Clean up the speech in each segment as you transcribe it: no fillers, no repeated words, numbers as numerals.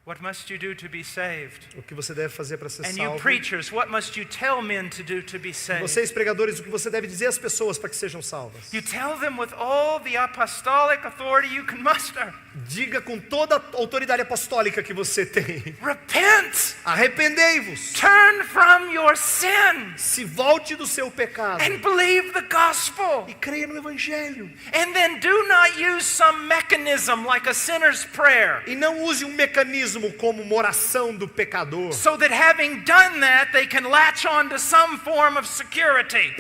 What must you do to be saved? O que você deve fazer para ser And you salvo. preachers, what must you tell men to do to be saved? Vocês pregadores, o que você deve dizer às pessoas para que sejam salvas. You tell them with all the apostolic authority you can muster. Diga com toda a autoridade apostólica que você tem. Repent! Arrependei-vos. Turn from your sin Se volte do seu pecado. and believe the gospel. E creia no evangelho. And then do not use some mechanism like a sinner's prayer, E não use um mecanismo como uma oração do pecador. so that having done that, they can latch on to some form of security.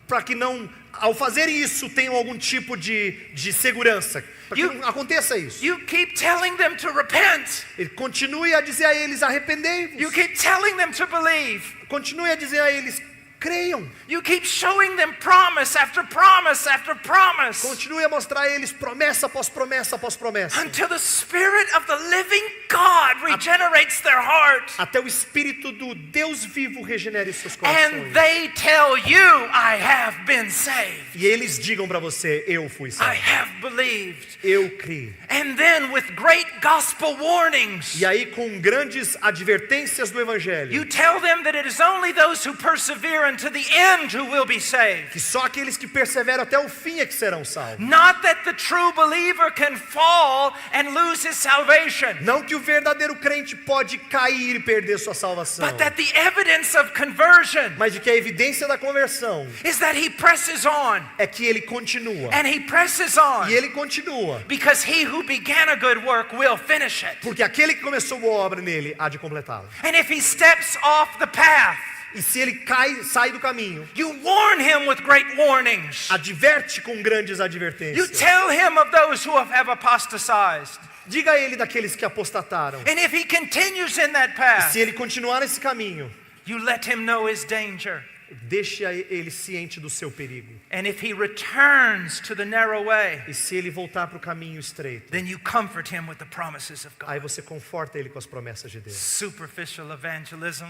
Para que não, ao fazer isso, tenham algum tipo de segurança. Para que não aconteça isso. You keep telling them to repent. Ele continue a dizer a eles, arrependei-vos. You keep telling them to believe. Continue a dizer a eles, creiam. You keep showing them promise after promise after promise, Continue a mostrar a eles promessa após promessa após promessa. until the Spirit of the living God regenerates their heart. Até o Espírito do Deus vivo regenere seus And corações. they tell you, I have been saved. E eles digam para você, eu fui I salvo. have believed. Eu criei. And then with great gospel warnings, E aí com grandes advertências do Evangelho. you tell them that it is only those who persevere to the end who will be saved. Que só aqueles que perseveram até o fim é que serão salvos. Not that the true believer can fall and lose his salvation, Não que o verdadeiro crente pode cair e perder sua salvação. but that the evidence of conversion Mas de que a evidência da conversão is that he presses on é que ele continua. and he presses on, E ele continua. because he who began a good work will finish it. Porque aquele que começou boa obra nele há de completá-la. And if he steps off the path, E se ele sai do caminho, you warn him with great warnings. adverte com grandes You advertências. tell him of those who have apostatized. Diga a ele daqueles que apostataram. And if he continues in that path, Se ele continuar nesse caminho, you let him know his danger. deixe ele ciente do seu perigo. And if he returns to the narrow way, E se ele voltar para o caminho estreito, then you comfort him with the promises of aí God. você conforta ele com as promessas de Deus. Superficial evangelism.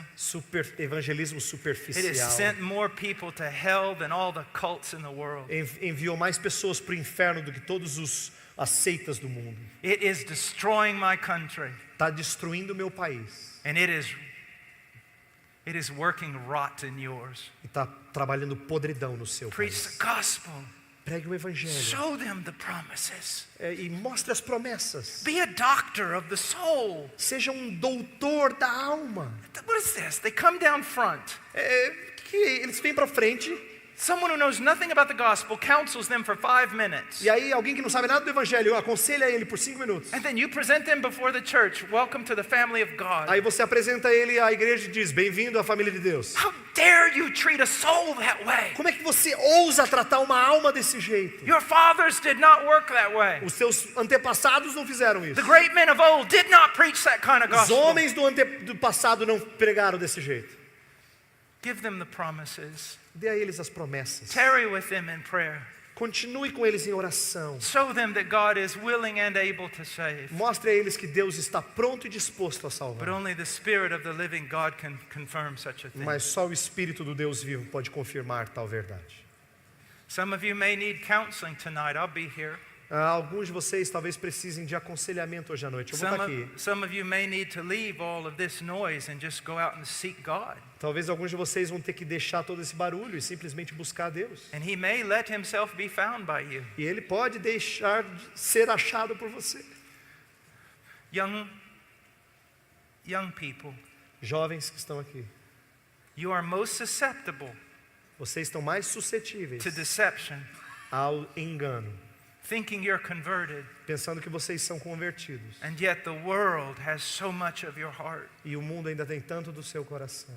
Evangelismo It has superficial. sent more people to hell than all the cults in the world. Enviou mais pessoas para o inferno do que todas as seitas do mundo. It is destroying my country. Está destruindo o meu país. And it is working rot in yours. E está trabalhando podridão no seu Preach the país. gospel. Pregue o evangelho. Show them the promises. E mostre as promessas. Be a doctor of the soul. Seja um doutor da alma. What is this? They come down front. Que eles vêm para frente. Someone who knows nothing about the gospel counsels them for 5 minutes. E aí alguém que não sabe nada do evangelho aconselha ele por 5 minutos. And then you present them before the church. Welcome to the family of God. Aí você apresenta ele à igreja e diz, bem-vindo à família de Deus. How dare you treat a soul that way? Como é que você ousa tratar uma alma desse jeito? Your fathers did not work that way. Os seus antepassados não fizeram isso. The great men of old did not preach that kind of Os gospel. homens do passado não pregaram desse jeito. Give them the promises. Dê a eles as promessas. Tarry with them in prayer. Continue com eles em oração. Show them that God is willing and able to save. Mostre a eles que Deus está pronto e disposto a But salvar. only the Spirit of the living God can confirm such a thing. Mas só o Espírito do Deus vivo pode confirmar tal verdade. Some of you may need counseling tonight. I'll be here. Alguns de vocês talvez precisem de aconselhamento hoje à noite. Eu vou estar aqui. Some of you may need to leave all of this noise and just go out and seek God. Talvez alguns de vocês vão ter que deixar todo esse barulho e simplesmente buscar a Deus. And He may let Himself be found by you. E Ele pode deixar de ser achado por você. Young people, Jovens que estão aqui, you are most susceptible vocês estão mais suscetíveis to deception, ao engano, thinking you're converted, pensando que vocês são convertidos. and yet the world has so much of your heart. E o mundo ainda tem tanto do seu coração.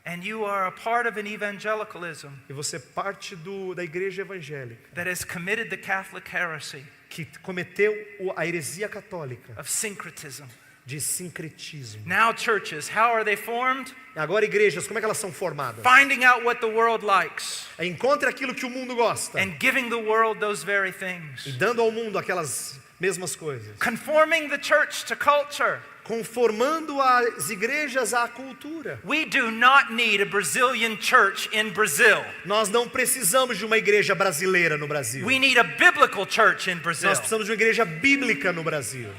And you are a part of an evangelicalism E você parte da igreja evangélica that has committed the Catholic heresy que cometeu a heresia católica of syncretism. de sincretismo. Now churches, how are they formed? Agora igrejas, como é que elas são formadas? Finding out what the world likes Encontre aquilo que o mundo gosta and giving the world those very e things. dando ao mundo aquelas mesmas coisas. Conforming the church to culture. Conformando as igrejas à cultura. We do not need a Brazilian church in Brazil. Nós não precisamos de uma igreja brasileira no Brasil. We need a biblical church in Brazil. Nós precisamos de uma igreja bíblica no Brasil.